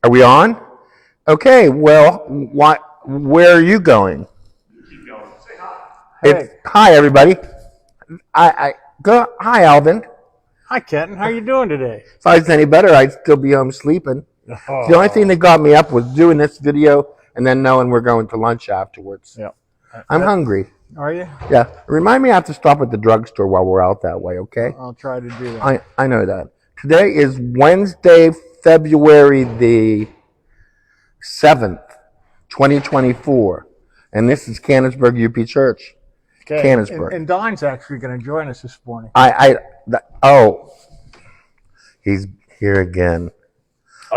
Are we on? Okay. Well, where are you going? Keep going. Say hi. Hi, everybody. Hi, Alvin. Hi, Kenton. How you doing today? If I was any better, I'd still be home sleeping. The only thing that got me up was doing this video and then knowing we're going to lunch afterwards. Yeah. I'm hungry. Are you? Yeah. Remind me I have to stop at the drugstore while we're out that way, okay? I'll try to do that. I know that. Today is Wednesday, February the 7th, 2024. And this is Canonsburg UP Church. Okay. Canonsburg. And Don's actually going to join us this morning. He's here again.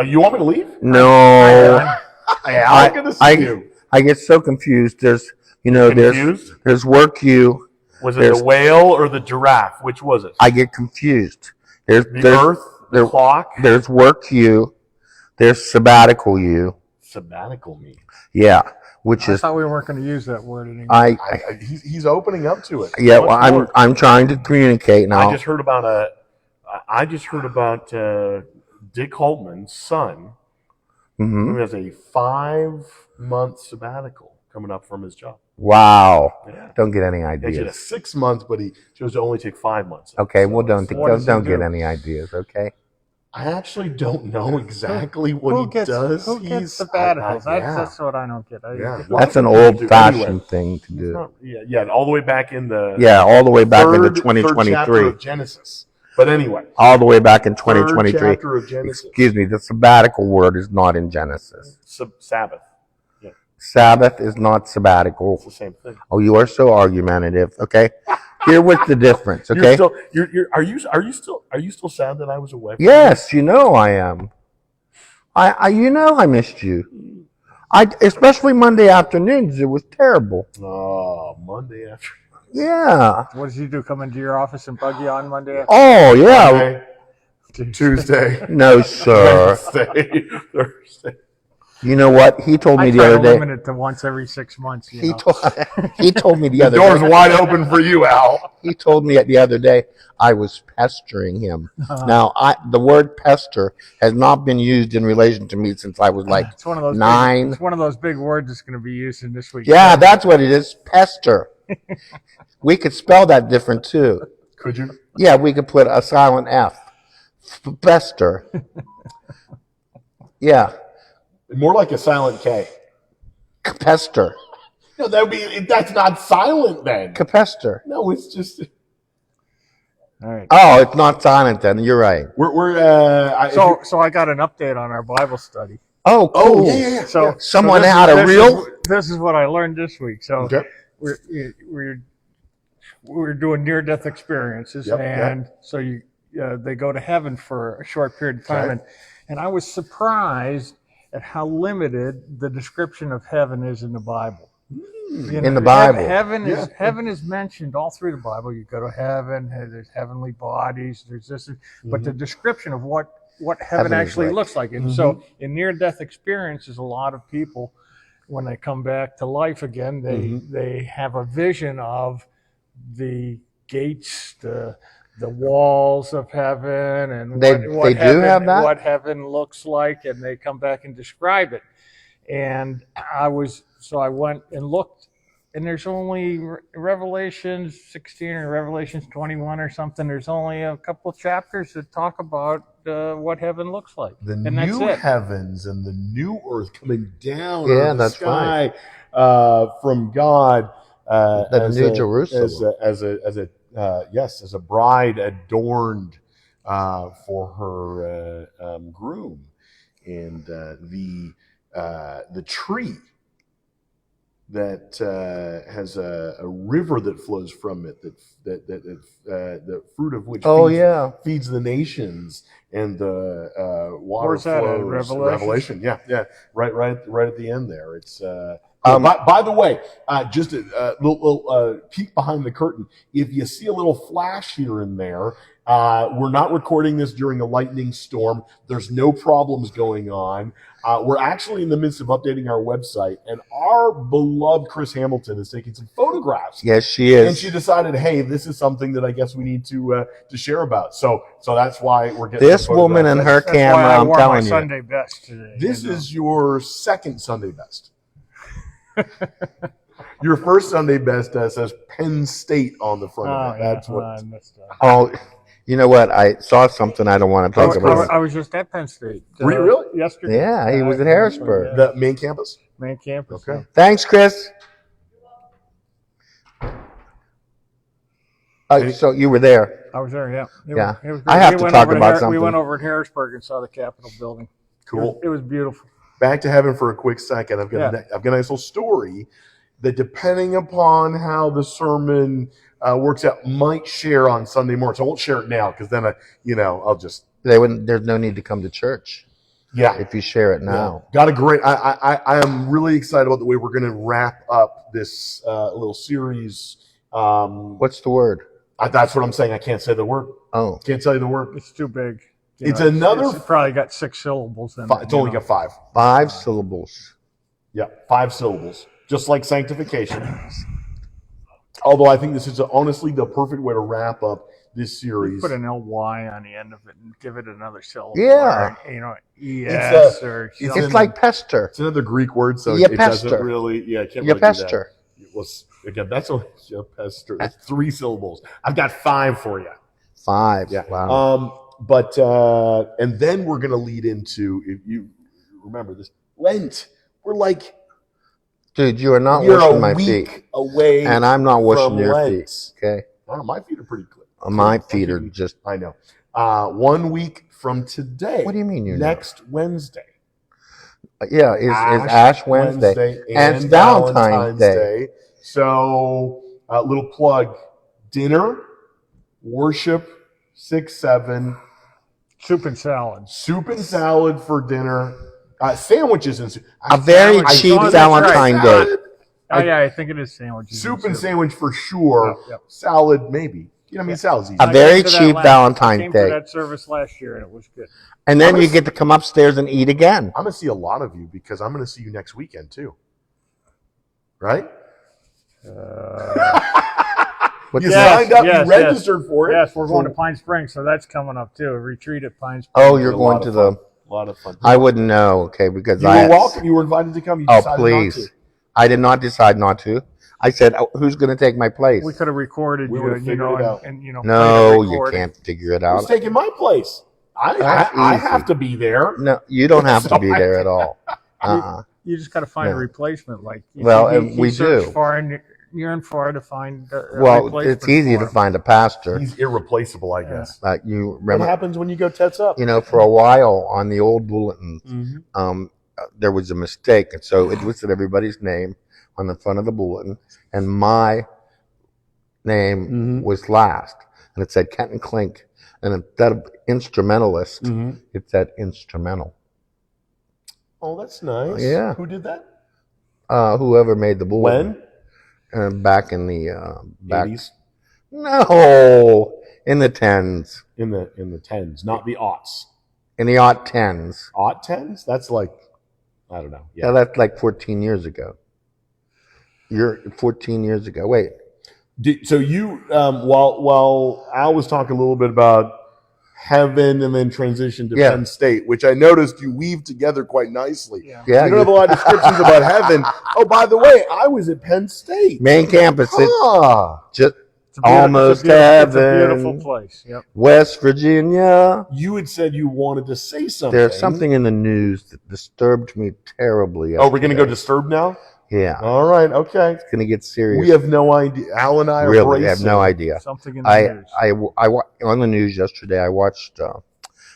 You want me to leave? No. I'm going to see you. I get so confused. There's work you. Was it the whale or the giraffe? Which was it? I get confused. There's Earth, the clock. There's work you. There's sabbatical you. Sabbatical me. Yeah, I thought we weren't going to use that word anymore. He's opening up to it. Yeah, well, I'm trying to communicate now. I just heard about Dick Holtman's son, who has a 5-month sabbatical coming up from his job. Wow. Yeah. Don't get any He ideas. had 6 months, but he chose to only take 5 months. Okay, well, don't get any ideas, okay? I actually don't know exactly what he does. Who gets sabbaticals? That's what I don't get. That's an old-fashioned thing to do. All the way back in the all the way back into third 2023. chapter of Genesis. But anyway, all the way back in 2023. Third chapter of Genesis. Excuse me, the sabbatical word is not in Genesis. Sabbath. Yeah. Sabbath is not sabbatical. It's the same thing. Oh, you are so argumentative. Okay, here was the difference. Okay, Are you still sad that I was away? Yes, you know I am. I missed you. Especially Monday afternoons. It was terrible. Oh, Monday afternoon. Yeah. What did you do? Come into your office and bug you on Monday? Oh yeah. Monday, Tuesday. No, sir. Thursday. You know what? He told me the other day. I limit it to once every 6 months. He told me the other day. The door's day. wide open for you, Al. He told me the other day I was pestering him. Now, the word pester has not been used in relation to me since I was like it's one of those 9. It's one of those big words that's going to be used in this week's. Yeah, that's what it is. Pester. We could spell that different too. Could you? Yeah, we could put a silent F. Pester. Yeah. More like a silent K. Pester. No, that's not silent then. Capester. No, it's just. All right. Oh, it's not silent then. You're right. So I got an update on our Bible study. Oh, cool. Yeah. So someone had a real. This is what I learned this week. So okay. we're doing near-death experiences, so they go to heaven for a short period of time, and I was surprised at how limited the description of heaven is in the Bible. In the Bible, heaven is mentioned all through the Bible. You go to heaven, there's heavenly bodies, there's this, but the description of what heaven actually looks like. And so in near-death experiences, a lot of people, when they come back to life again, they have a vision of the gates, the walls of heaven, and what heaven looks like, and they come back and describe it. And I went and looked, and there's only Revelations 16 or Revelations 21 or something. There's only a couple of chapters that talk about what heaven looks like. The new heavens and the new earth coming down out of the sky from God. The New Jerusalem. As a bride adorned for her groom, and the tree that has a river that flows from it, that the fruit of which feeds the nations, and the water Where's that flows. at? Revelation, yeah, right at the end there. It's. By the way, just a little peek behind the curtain. If you see a little flash here and there, We're not recording this during a lightning storm. There's no problems going on. We're actually in the midst of updating our website, and our beloved Chris Hamilton is taking some photographs. Yes, she is. And she decided, hey, this is something that I guess we need to share about. So that's why we're getting This woman and her That's why camera, I I'm wore telling my you. Sunday best today. This is your second Sunday best. Your first Sunday best says Penn State on the front of it. That's what. I missed that. Oh, you know what? I saw something I don't want to talk about. I was just at Penn State. Were you really? Yesterday. Yeah, he was at Harrisburg. The main campus? Main campus. Okay. Thanks, Chris. Oh, so you were there. I was there, yeah. Yeah. It was I great. have to talk about We something. went over to Harrisburg and saw the Capitol building. Cool. It was beautiful. Back to heaven for a quick second. I've got a nice little story that, depending upon how the sermon works out, might share on Sunday morning. So I won't share it now because then I'll just. There's no need to come to church. Yeah. If you share it now. Got a great. I am really excited about the way we're going to wrap up this little series. What's the word? That's what I'm saying. I can't say the word. Oh. Can't tell you the word. It's too big. It's It's probably got 6 syllables in it. It's only got 5. 5 syllables. Yeah, 5 syllables. Just like sanctification. Although I think this is honestly the perfect way to wrap up this series. Put an ly on the end of it and give it another syllable. Yeah. Or, es or something. It's like pester. It's another Greek word, so Yeah, it doesn't pester. really. Yeah, I can't Yeah, really pester. do that. Well, again, that's only pester. That's 3 syllables. I've got 5 for you. 5. Yeah. Wow. But and then we're going to lead into, if you remember this, Lent. We're like, Dude, you are not you're washing a my week feet. away, And I'm not washing from your Lent. feet. Okay? Oh, my feet are pretty clean. My feet are just. I know. 1 week from today. What do you mean you know? Next Wednesday. Yeah, is Ash Wednesday. And it's Valentine's Day. So, little plug: dinner, worship, 6, 7, Soup and salad. soup and salad for dinner, sandwiches and soup. A very Sandwich. cheap Oh, that's Valentine's right. Day. Oh, yeah, I think it is sandwiches. Soup and sandwich for sure. Yep. Salad maybe. You know, I mean, salad's easy. A very I came to cheap that Valentine's I came Day. to that service last year, and it was good. And then you get to come upstairs and eat again. I'm gonna see a lot of you because I'm gonna see you next weekend too. Right? You signed up, you registered for it. Yes, we're going to Pine Springs, so that's coming up too. A retreat at Pine Springs. Oh, you're going to the. A lot of fun. I wouldn't know, okay, because You were welcome. You were invited to come. You Oh, decided please. not to. I did not decide not to. I said, who's going to take my place? We could have recorded We you, would've figured it out. and No, played a you recording. can't figure it Who's out. taking my place? I That's have easy. to be there. No, you don't have to So be there at all. Uh-uh. You just got to find a Yeah. replacement. Like We searched do. far and yearned far to find. A Well, replacement it's easy for to him. find a pastor. He's irreplaceable, I guess. You What remember, happens when you go tets up? for a while on the old bulletins, Mhm. there was a mistake, and so it listed everybody's name on the front of the bulletin, and my name Mhm. was last, and it said Kenton Klink, and instead of instrumentalist, Mhm. it said instrumental. Oh, that's nice. Yeah. Who did that? Whoever made the bulletin. When? Back in the back. 80s? No, in the tens, In the tens, not the aughts. in the aught tens. Aught tens? That's like, I don't know. Yeah, that's like 14 years ago. You're 14 years ago. Wait, So you, while Al was talking a little bit about heaven and then transition to Yeah. Penn State, which I noticed you weave together quite nicely. Yeah. yeah, You don't have a lot of descriptions about heaven. Oh, by the way, I was at Penn State. main campus. It just It's Almost It's a beautiful heaven. place. Yep. West Virginia. You had said you wanted to say something. There's something in the news that disturbed me terribly. Oh, we're going to go yesterday. disturb now? Yeah, All right, okay. it's going to get serious. We have no idea. Al and I are Really, I have bracing. no idea. Something in the news. On the news yesterday, I watched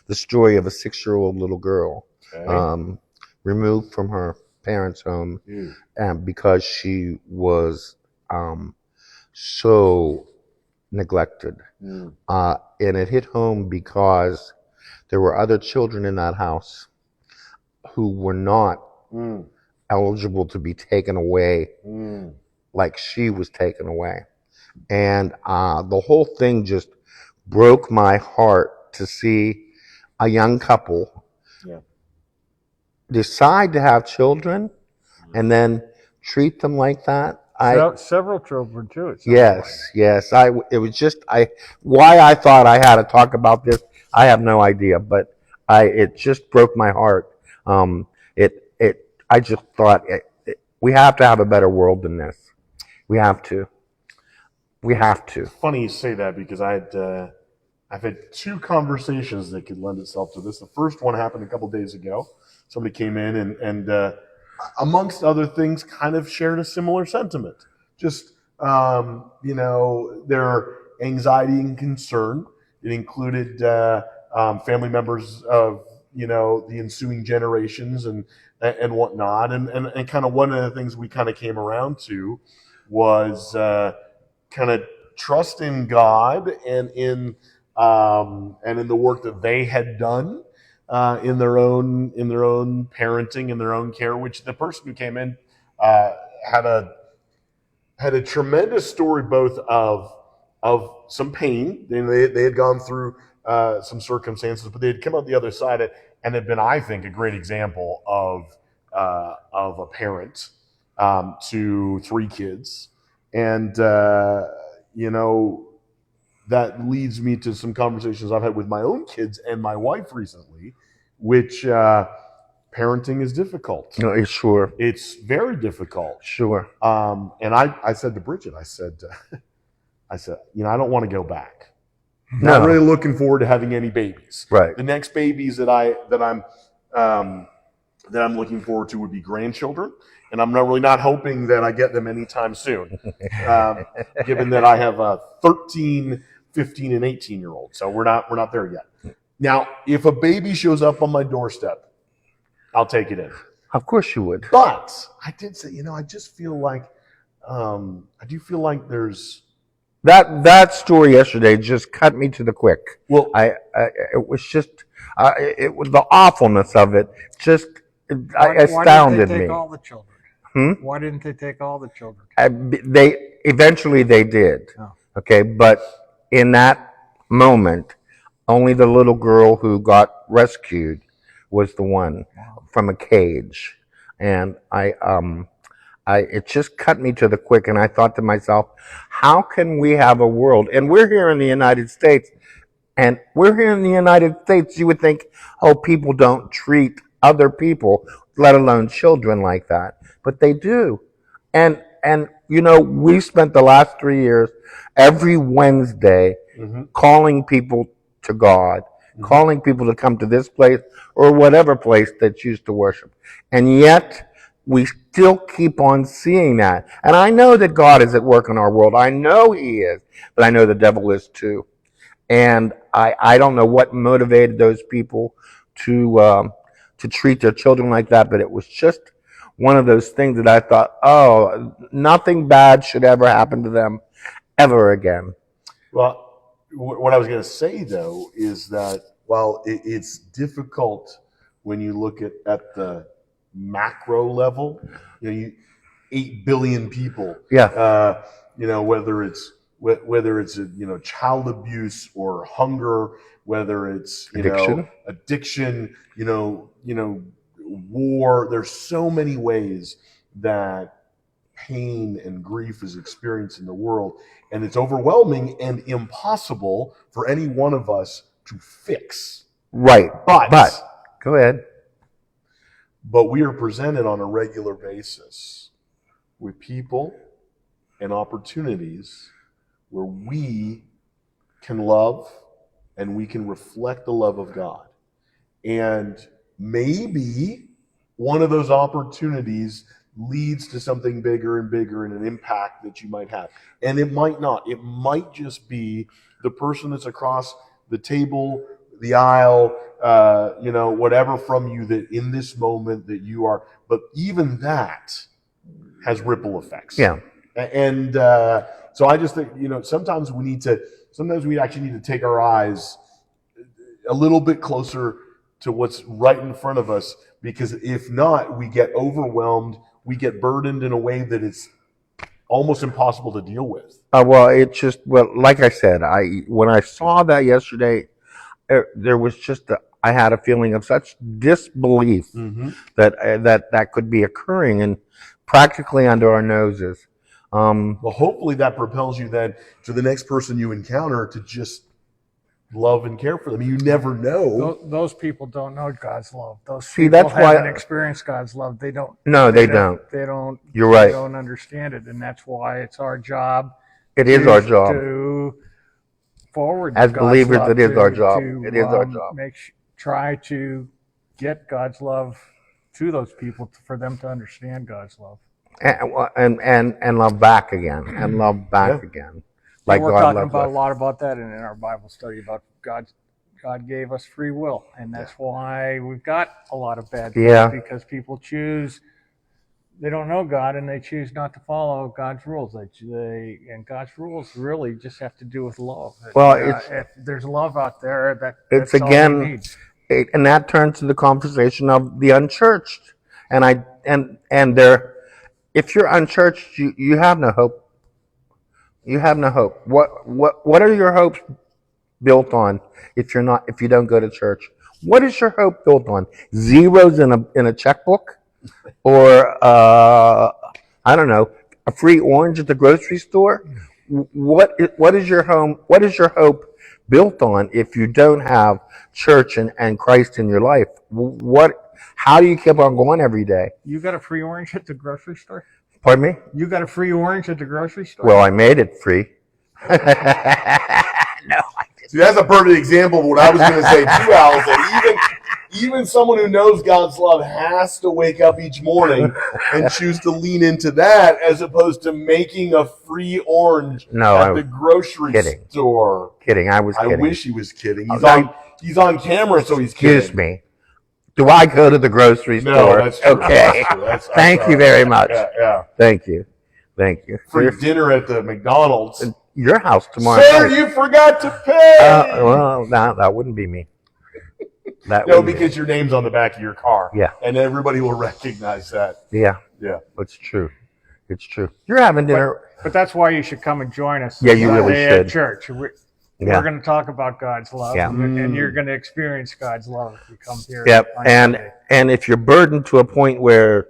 the story of a 6-year-old little girl Okay. removed from her parents' home Ew. because she was so neglected. Mm. And it hit home because there were other children in that house who were not Mm. eligible to be taken away like she was taken away. And the whole thing just broke my heart to see a young couple decide to have children and then treat them like that. Several children too. Yes. It was just why I thought I had to talk about this. I have no idea, but it just broke my heart. I just thought we have to have a better world than this. We have to. We have to. Funny you say that because I've had two conversations that could lend itself to this. The first one happened a couple days ago. Somebody came in and amongst other things, kind of shared a similar sentiment. Just their anxiety and concern. It included family members of the ensuing generations and whatnot. And kind of one of the things we kind of came around to was kind of trust in God and in the work that they had done in their own parenting and their own care. Which the person who came in had a tremendous story, both of some pain. They had gone through some circumstances, but they had come out the other side and had been, I think, a great example of a parent to 3 kids. And that leads me to some conversations I've had with my own kids and my wife recently, which parenting is difficult. No, it's sure. It's very difficult. Sure. And I said to Bridget, I said, I don't want to go back. No. Not really looking forward to having any babies. Right. The next babies that I'm looking forward to would be grandchildren, and I'm not hoping that I get them anytime soon, given that I have a 13, 15, and 18-year-old. So we're not there yet. Now, if a baby shows up on my doorstep, I'll take it in. Of course you would. But I did say, I just feel like there's that story yesterday just cut me to the quick. Well, it was just it was the awfulness of it. Just astounded why didn't they take me. all the children? Why didn't they take all the children? They eventually did. Oh. Okay, but in that moment, only the little girl who got rescued was the one from a cage, and it just cut me to the quick, and I thought to myself, how can we have a world? And we're here in the United States, you would think, oh, people don't treat other people, let alone children, like that. But they do. And we spent the last 3 years every Wednesday calling people to God, calling people to come to this place or whatever place they choose to worship. And yet, we still keep on seeing that. And I know that God is at work in our world. I know He is, but I know the devil is too. And I don't know what motivated those people to treat their children like that, but it was just one of those things that I thought, oh, nothing bad should ever happen to them ever again. Well, what I was going to say, though, is that while it's difficult when you look at the macro level, 8 billion people, whether it's child abuse or hunger, whether it's addiction, war. There's so many ways that pain and grief is experienced in the world, and it's overwhelming and impossible for any one of us to fix. Right. But go ahead. But we are presented on a regular basis with people and opportunities where we can love and we can reflect the love of God. And maybe one of those opportunities leads to something bigger and bigger and an impact that you might have. And it might not. It might just be the person that's across the table, the aisle, whatever from you that in this moment that you are. But even that has ripple effects. Yeah. And so I just think, sometimes we actually need to take our eyes a little bit closer to what's right in front of us, because if not, we get overwhelmed, we get burdened in a way that it's almost impossible to deal with. Well, like I said, when I saw that yesterday, there was I had a feeling of such disbelief that could be occurring and practically under our noses. Well, hopefully that propels you then to the next person you encounter to just love and care for them. You never know. Those people don't know God's love. Those See, people that's why haven't experienced God's love. They don't. No, they don't. They don't. You're right. They don't understand it, and that's why it's our job. It is our job to forward as God's believers. love It is our job. To, it is our job. Try to get God's love to those people for them to understand God's love. And love back again, and love back again. Like we're talking about a lot about that in our Bible study about God gave us free will, and that's why we've got a lot of bad things because people they don't know God and they choose not to follow God's rules. And God's rules really just have to do with love. Well, if there's love out there, it's that's again, all we need. And that turns to the conversation of the unchurched, if you're unchurched, you have no hope. You have no hope. What are your hopes built on if you don't go to church? What is your hope built on? Zeros in a checkbook, or I don't know, a free orange at the grocery store? What is your hope built on if you don't have church and Christ in your life? How do you keep on going every day? You got a free orange at the grocery store? Pardon me? You got a free orange at the grocery store? Well, I made it free. No, I didn't. See, that's a perfect example of what I was going to say too, Al, that even someone who knows God's love has to wake up each morning and choose to lean into that as opposed to making a free orange at the grocery store. Kidding. I was kidding. I wish he was kidding. He's on camera, so he's kidding. Excuse me. Do I go to the grocery store? No, that's true. Okay. Thank you very much. Yeah. Thank you. Free dinner at the McDonald's. Your house tomorrow. Sir, you forgot to pay. Well, that wouldn't be me. No, because your name's on the back of your car. Yeah. And everybody will recognize that. Yeah. It's true. You're having dinner. But that's why you should come and join us. Yeah, you really should. At church. We're going to talk about God's love, and you're going to experience God's love if you come here. Yep. And if you're burdened to a point where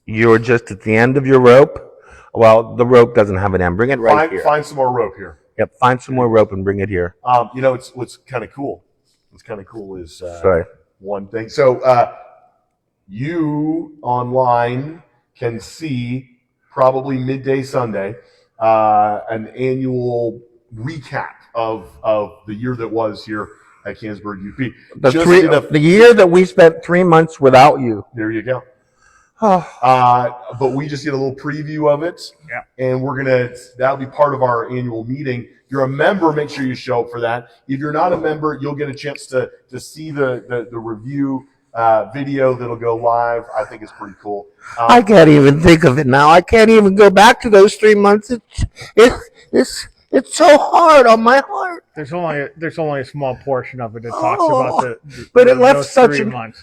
you're just at the end of your rope, well, the rope doesn't have an end. Bring it here. Find some more rope here. Yep. Find some more rope and bring it here. What's kind of cool. What's kind of cool is one thing. So you online can see probably midday Sunday an annual recap of the year that was here at Canonsburg UP. The year that we spent 3 months without you. There you go. But we just did a little preview of it, and that'll be part of our annual meeting. If you're a member, make sure you show up for that. If you're not a member, you'll get a chance to see the review video that'll go live. I think it's pretty cool. I can't even think of it now. I can't even go back to those 3 months. It's so hard on my heart. There's only a small portion of it that talks about but it left such 3 months.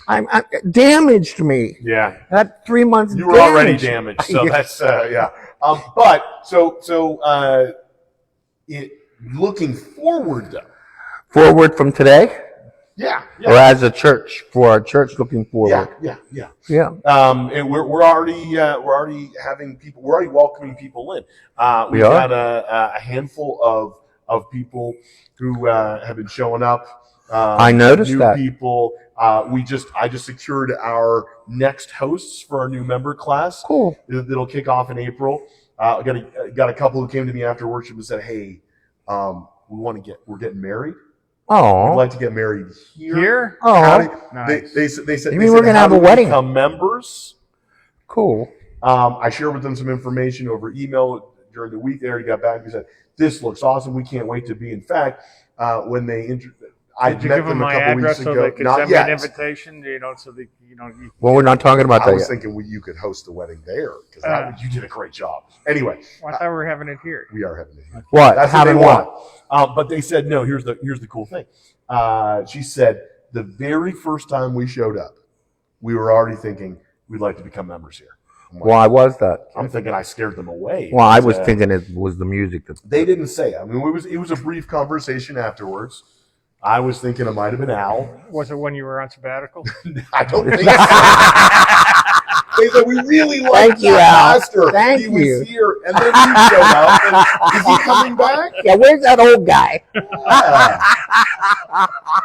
Damaged me. Yeah, that 3 months. You were already damaged, so that's yeah. But looking forward though. Forward from today. Yeah. Or as a church, for our church looking forward. Yeah. And we're already having people. We're already welcoming people in. We've got a handful of people who have been showing up. I noticed new that. People. I just secured our next hosts for our new member class. Cool. It'll kick off in April. Got a couple who came to me after worship and said, "Hey, we're getting married. Oh, I'd like to get married here." Oh, nice. They said, you mean we're gonna have a wedding? Become members. Cool. I shared with them some information over email during the week. They already got back and said, "This looks awesome. We can't wait to be." In fact, when they I Did you give them my address so they could send me an invitation? Well, we're not talking about that. I was thinking you could host the wedding there because you did a great job. Anyway, I thought we were having it here. We are having it here. What? That's what they want. But they said no. Here's the cool thing. She said the very first time we showed up, we were already thinking we'd like to become members here. Why was that? I'm thinking I scared them away. Well, I was thinking it was the music. They didn't say. I mean, it was a brief conversation afterwards. I was thinking it might have been Al. Was it when you were on sabbatical? I don't think so. They said, we really like that pastor. Thank he you. was here, and then you showed up. And is he coming back? Yeah, where's that old guy? Yeah.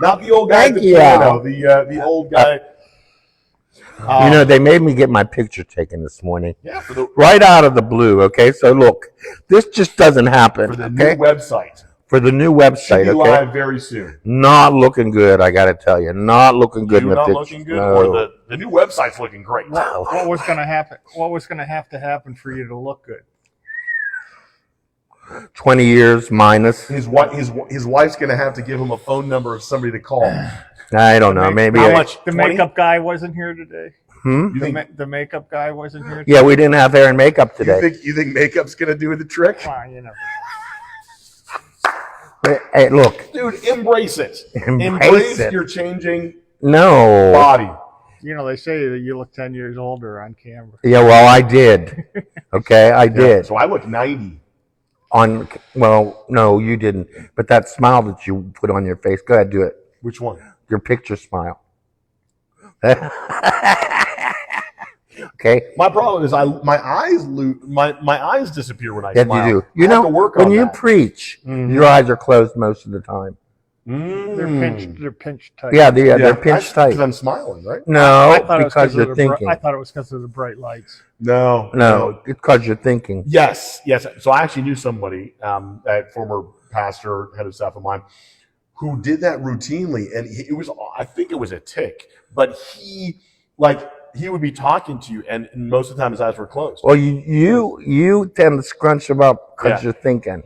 Not the old guy at the piano, the old guy. They made me get my picture taken this morning. Yeah, right out of the blue. Okay, so look, this just doesn't happen. For the new website. For the new website, Should be live very soon. Not looking good, I got to tell you. Not looking good. Not looking good, or the new website's looking great. What was going to happen? What was going to have to happen for you to look good? 20 years minus. His wife's going to have to give him a phone number of somebody to call. I don't know. Maybe how much? The makeup guy wasn't here today. The makeup guy wasn't here today? Yeah, we didn't have hair and makeup today. You think makeup's going to do the trick? Well, you never know. Hey, look. Dude, embrace it. Embrace it. You're changing body. They say that you look 10 years older on camera. Yeah, well, I did. Okay, I did. So I look 90. No, you didn't. But that smile that you put on your face, go ahead, do it. Which one? Your picture smile. Okay. My problem is my eyes disappear when I smile. You do. I have to work when on you that. preach, your eyes are closed most of the time. They're pinched tight. Yeah, they're pinched tight. Because I'm smiling, right? No, because you're thinking. I thought it was because of the bright lights. No, it's because you're thinking. Yes. So I actually knew somebody, a former pastor, head of staff of mine, who did that routinely, and I think it was a tick, but he would be talking to you, and most of the time his eyes were closed. Well, you tend to scrunch them up because you're thinking.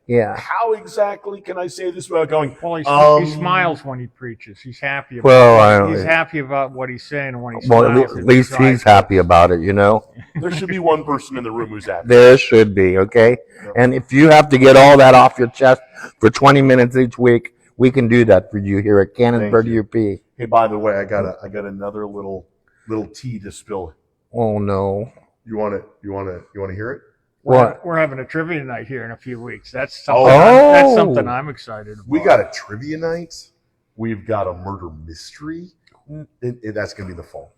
Yeah. How exactly can I say this without going? Well, he smiles when he preaches. He's happy about. He's happy about what he's saying and when he smiles. Well, at least he's happy about it, There should be one person in the room who's happy. There should be, okay? Yep. And if you have to get all that off your chest for 20 minutes each week, we can do that for you here at Canonsburg UP. Hey, by the way, I got another little tea to spill. Oh no! You want to hear it? We're having a trivia night here in a few weeks. That's something I'm excited about. We got a trivia night. We've got a murder mystery. That's going to be the fall.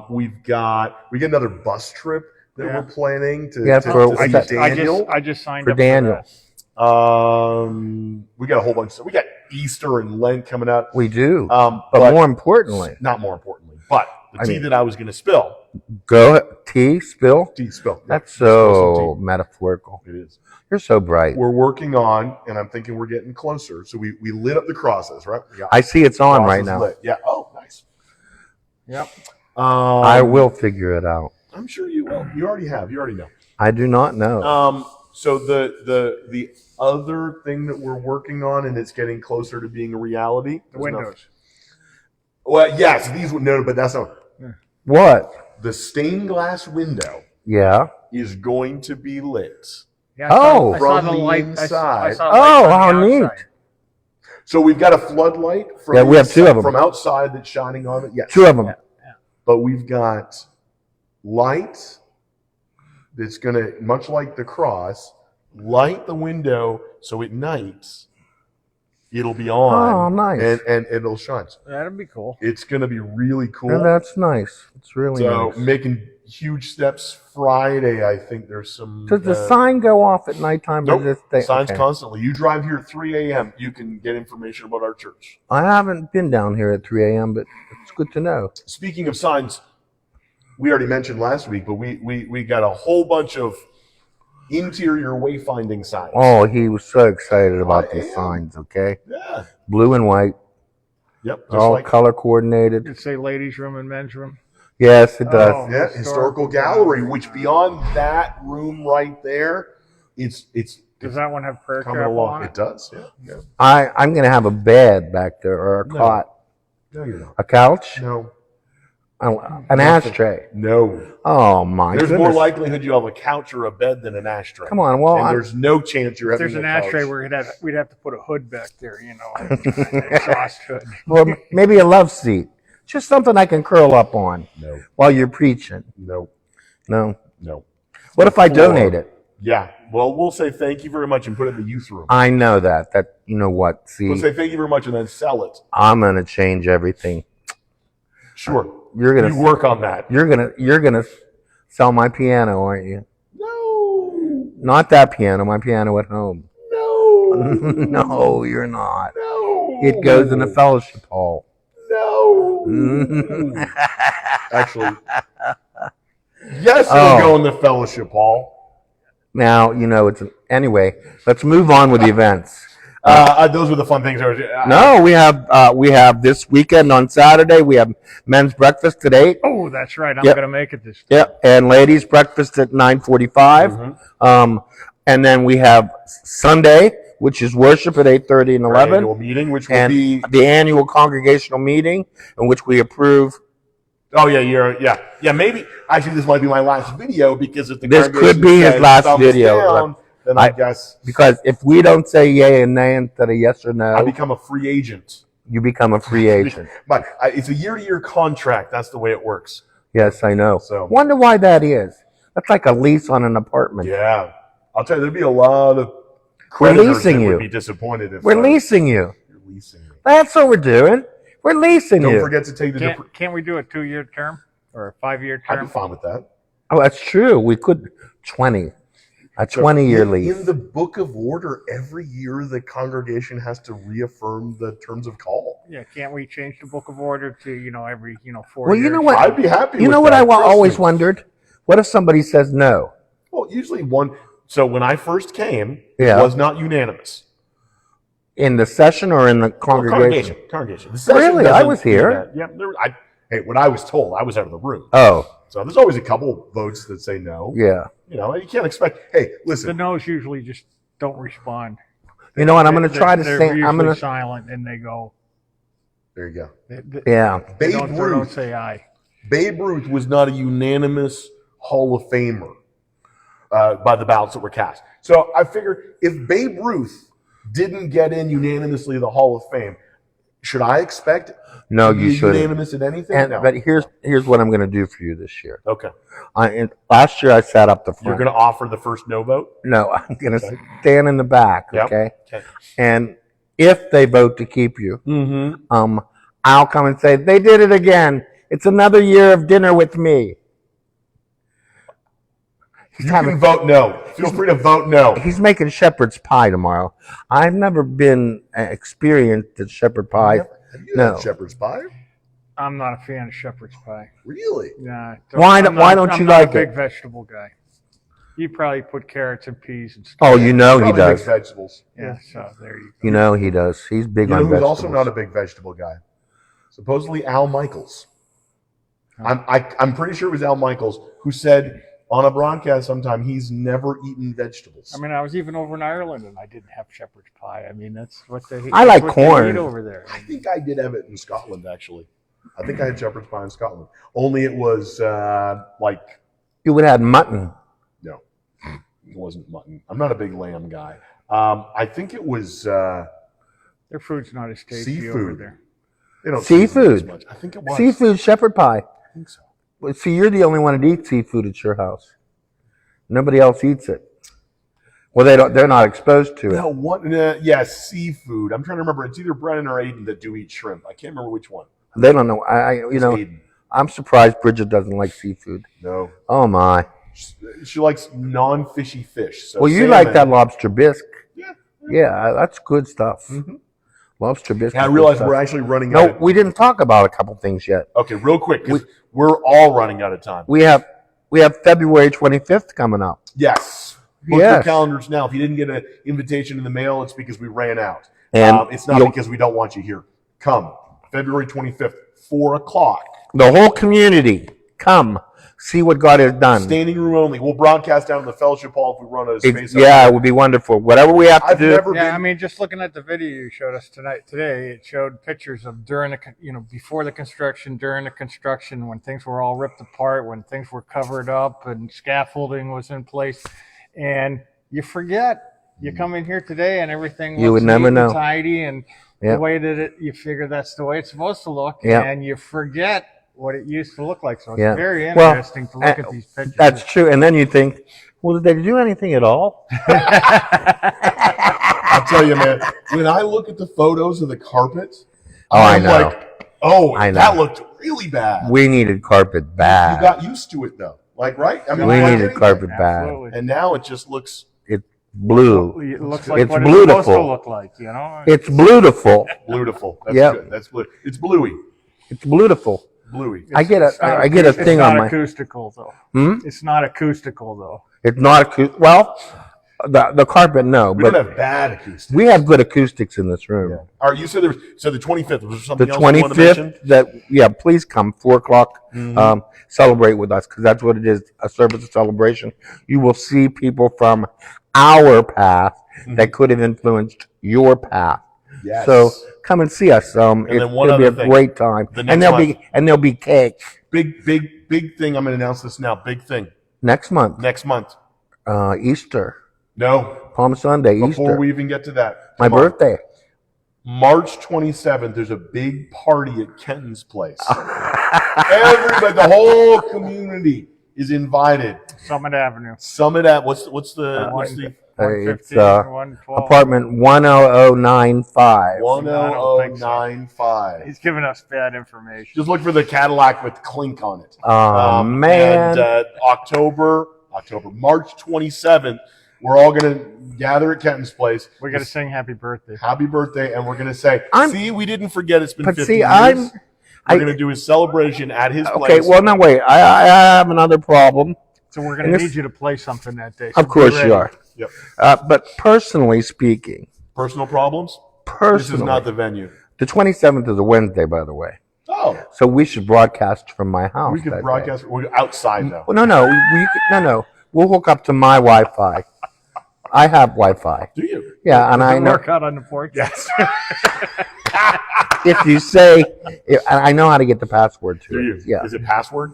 We get another bus trip that we're planning to see Daniel. I just signed for up Daniel. For that. We got a whole bunch of stuff. We got Easter and Lent coming up. We do. But more importantly. Not more importantly. But the tea that I was going to spill. Tea spill? Tea spill. That's so metaphorical. It is. You're so bright. We're working on, and I'm thinking we're getting closer. So we lit up the crosses, right? I see it's on right now. Lit. Yeah. Oh, nice. Yep. I will figure it out. I'm sure you will. You already have. You already know. I do not know. So the other thing that we're working on, and it's getting closer to being a reality. The windows. Well, yes, these would no, but that's not. What? The stained glass window. Yeah. Is going to be lit. Yeah, I saw the light inside. How neat! So we've got a floodlight from we have two of them from outside that's shining on it. Yes, two of them. Yeah. But we've got light that's going to, much like the cross, light the window so at night it'll be on. Oh, nice! And it'll shine. That'd be cool. It's going to be really cool. And that's nice. It's really nice. So making huge steps Friday. I think there's some. Does the sign go off at nighttime? Nope. Signs constantly. You drive here at 3 a.m. You can get information about our church. I haven't been down here at 3 a.m., but it's good to know. Speaking of signs, we already mentioned last week, but we got a whole bunch of interior wayfinding signs. Oh, he was so excited about these signs. Okay. Yeah. Blue and white. Yep. All color coordinated. Did it say ladies' room and men's room? Yes, it does. Yeah, historical gallery, which beyond that room right there, it's does that one have prayer coming chapel along. on it? It does. Yeah. I'm going to have a bed back there or a cot. No, you're not. A couch? No. An ashtray? No. Oh, my There's goodness. more likelihood you have a couch or a bed than an ashtray. Come on. Well, and there's no chance you're having There's an a couch. ashtray where we'd have to put a hood back there, an exhaust hood. Well, maybe a love seat. Just something I can curl up on No. while you're preaching. No. No. No. What if I donate it? Yeah. Well, we'll say thank you very much and put it in the youth room. I know that. You know what? See, We'll say thank you very much and then sell it. I'm gonna change everything. Sure. You're gonna You work on that. You're gonna sell my piano, aren't you? No. Not that piano. My piano at home. No. No, you're not. No. It goes in the fellowship hall. No. Actually, yes, it'll go in the fellowship hall. Now, anyway, let's move on with the events. Those were the fun things. No, we have this weekend on Saturday, we have men's breakfast at 8. Oh, that's right. I'm Yep. going to make it this time. Yep, and ladies breakfast at 9:45. And then we have Sunday, which is worship at 8:30 and 11. Annual meeting, which will and be the annual congregational meeting in which we approve. Oh yeah. Maybe actually this might be my last video because if the This could be his says last thumbs video, down, then I guess Because if we don't say yay and nay instead of yes or no, I become a free agent. you become a free agent. But it's a year-to-year contract. That's the way it works. Yes, I know. So wonder why that is. That's like a lease on an apartment. yeah, I'll tell you, there'd be a lot of creditors that would be disappointed if We're leasing you. You're leasing me. That's what we're doing. We're leasing you. Don't forget to take the. Can't we do a 2-year term or a 5-year I'd term? be fine with that. Oh, that's true. We could 20. A 20-year lease. In the book of order, every year the congregation has to reaffirm the terms of call. Yeah, can't we change the book of order to, every, 4 Well, years? you know what? I'd be happy You with know what that. I always Trust me. wondered? What if somebody says no? Well, usually one. So when I first came, Yeah. it was not unanimous. In the session or in the congregation? Congregation. The session Really? I doesn't was do here. that. Yeah. Hey, what I was told, I was out of the room. Oh, So there's always a couple votes that say no. yeah. You can't expect. Hey, The listen. no's usually just don't respond. You know what? I'm going to try to They're say. I'm usually going to. silent and they go. There you go. Yeah. They Babe don't Ruth. say aye. Babe Ruth was not a unanimous Hall of Famer by the ballots that were cast. So I figure if Babe Ruth didn't get in unanimously to the Hall of Fame, should I expect No, to you be shouldn't. unanimous in anything? And No. but here's what I'm going to do for you this year. Okay. Last year I sat up the front. You're going to offer the first no vote? No, I'm going to stand in the back. Yep. Okay. Okay. And if they vote to keep you, Mm-hmm. I'll come and say they did it again. It's another year of dinner with me. You can vote no. Feel free to vote no. He's making shepherd's pie tomorrow. I've never been experienced at shepherd pie. Have you No. had shepherd's pie? I'm not a fan of shepherd's pie. Really? Nah. Why I'm don't not you a like big it? vegetable guy. You probably put carrots and peas and stuff. Oh, you know he Probably does. mixed vegetables. Yeah, so there you go. You know he does. He's big You know on who's vegetables. also not a big vegetable guy? Supposedly Al Michaels. I'm pretty sure it was Al Michaels who said on a broadcast sometime he's never eaten vegetables. I mean, I was even over in Ireland and I didn't have shepherd's pie. I mean, that's what they. I like that's what they corn. eat over there. I think I did have it in Scotland, actually. I think I had shepherd's pie in Scotland. Only it was like, You would have mutton. no, it wasn't mutton. I'm not a big lamb guy. I think it was Their food's not as tasty over seafood. there. They don't Seafood. season it as much. I think it was. Seafood shepherd pie. I think so. Well, see, you're the only one that eats seafood at your house. Nobody else eats it. Well, they don't. They're not exposed to it. No, one. Yeah, seafood. I'm trying to remember. It's either Brennan or Aiden that do eat shrimp. I can't remember which one. They don't know. It's Aiden. I'm surprised Bridget doesn't like seafood. No, Oh my. she likes non-fishy fish. So Well, you salmon. like that lobster bisque. Yeah. Yeah, that's good stuff. Mhm. Lobster bisque. Yeah, I is realize good we're stuff. actually running No, out. Of, we didn't talk about a couple things yet. okay, real quick, 'cause we're all running out of time. We have February 25th coming up. Yes. Book your Yes. calendars now. If you didn't get an invitation in the mail, it's because we ran out. And it's not you'll- because we don't want you here. Come, February 25th, 4 o'clock. The whole community come see what God has done. Standing room only. We'll broadcast down in the fellowship hall if we run out of space. Yeah, it would be wonderful. Whatever we have to I've do. never Yeah, been. I mean, just looking at the video you showed us today, it showed pictures of during the, before the construction, during the construction, when things were all ripped apart, when things were covered up and scaffolding was in place, and you forget. You come in here today and everything You looks would never neat and know. tidy, and the way that you figure that's the way it's supposed to look, and you forget what it used to look like. So it's very interesting to look at these pictures. That's true. And then you think, well, did they do anything at all? I'll tell you, man, when I look at the photos of the carpet, I know. like, that looked really bad. We needed carpet bad. You got used to it, though. Like, right? I mean, we needed carpet bad. And now it just looks... It's blue. It looks like it's what beautiful. It's supposed to look like, you know? It's beautiful. Beautiful. That's good. That's blue. It's bluey. It's beautiful. Bluey. I get a thing on my... It's not acoustical, though. It's not acoustical, though. It's not acoustical. Well, the carpet, no. We don't have bad acoustics. We have good acoustics in this room. Yeah. All right, you said the 25th. Was there something else you want to mention? Please come, 4 o'clock. Celebrate with us, because that's what it is, a service of celebration. You will see people from our path that could have influenced your path. Yes. So come and see us. It'll be a great time. And there'll be cake. Big thing. I'm going to announce this now. Big thing. Next month. Easter. No. Palm Sunday, Easter. Before we even get to that. My birthday. March 27th, there's a big party at Kenton's place. Everybody, the whole community is invited. Summit Avenue. What's the it's apartment 10095. 10095. He's giving us bad information. Just look for the Cadillac with clink on it. Oh, man. And March 27th, we're all going to gather at Kenton's place. We're going to sing happy birthday. Happy birthday, and we're going to say, see, we didn't forget it's been 50 years. We're going to do his celebration at his place. Okay, well, no, wait. I have another problem. So we're going to need you to play something that day. So of course you are. Yep. But personally speaking. Personal problems? This is not the venue. The 27th is a Wednesday, by the way. Oh. So we should broadcast from my house. We could broadcast. We're outside, though. Well, no. We'll hook up to my Wi-Fi. I have Wi-Fi. Do you? Yeah, and I know. Work out on the porch. Yes. If you say, I know how to get the password to it. Do you? Yeah. Is it password?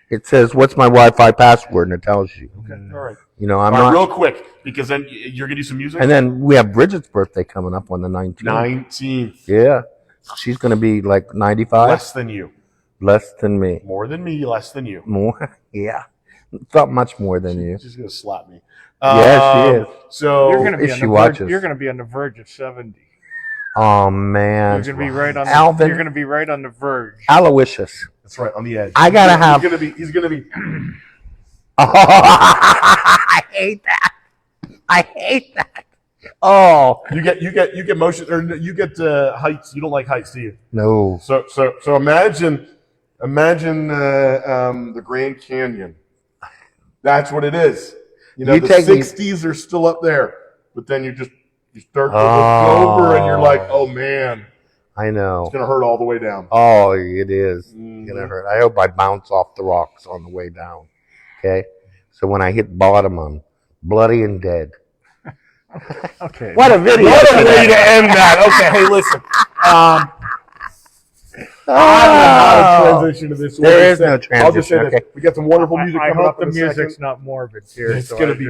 It says, "What's my Wi-Fi password?" and it tells you. Okay. All right. You know, I'm not real quick, because then you're gonna do some music. And then we have Bridget's birthday coming up on the 19th. 19th. Yeah, she's gonna be like 95. Less than you. Less than me. More than me. Less than you. More. Yeah. Not much more than you. She's gonna slap me. Yes, she is. So you're gonna be if she watches, you're gonna be on the verge of 70. Oh man, you're gonna be right on. Alvin, you're gonna be right on the verge. Aloysius. That's right, on the edge. I gotta have. He's gonna be. Oh, I hate that. I hate that. Oh, you get motion, or you get heights. You don't like heights, do you? No. So imagine the Grand Canyon. That's what it is. You know, the 60s are still up there, but then you start to look over and you're like, oh man. I know. It's going to hurt all the way down. Oh, it is. It's going to hurt. I hope I bounce off the rocks on the way down. Okay? So when I hit bottom, I'm bloody and dead. Okay. What a video. What a way to end that. Okay, hey, listen. I don't know how to transition to this. There is no transition. I'll just say this. We got some wonderful music coming up in a second. I hope the music's not morbid here. It's going to be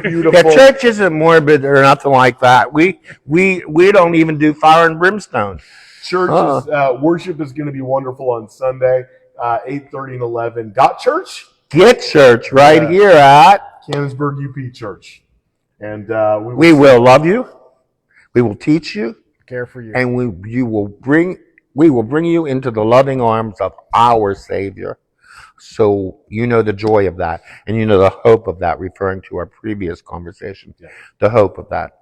beautiful. Yeah, church isn't morbid or nothing like that. We don't even do fire and brimstone. Church worship is going to be wonderful on Sunday, 8:30 and 11. Got church? Get church right here at Canonsburg UP Church. And we will love you. We will teach you. Care for you. And we will bring you into the loving arms of our Savior. So you know the joy of that, and you know the hope of that, referring to our previous conversation, the hope of that.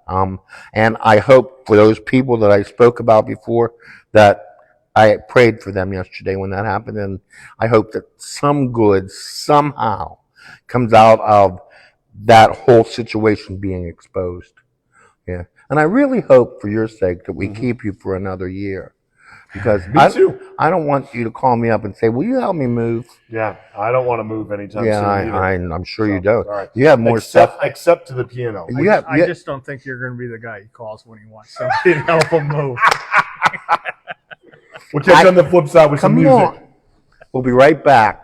And I hope for those people that I spoke about before, that I prayed for them yesterday when that happened, and I hope that some good somehow comes out of that whole situation being exposed. Yeah. And I really hope for your sake that we keep you for another year. Because I don't want you to call me up and say, will you help me move? Yeah, I don't want to move anytime soon. I'm sure you don't. All right. You have more stuff. Except to the piano. I just don't think you're going to be the guy he calls when he wants somebody to help him move. We'll catch you on the flip side with some music. We'll be right back.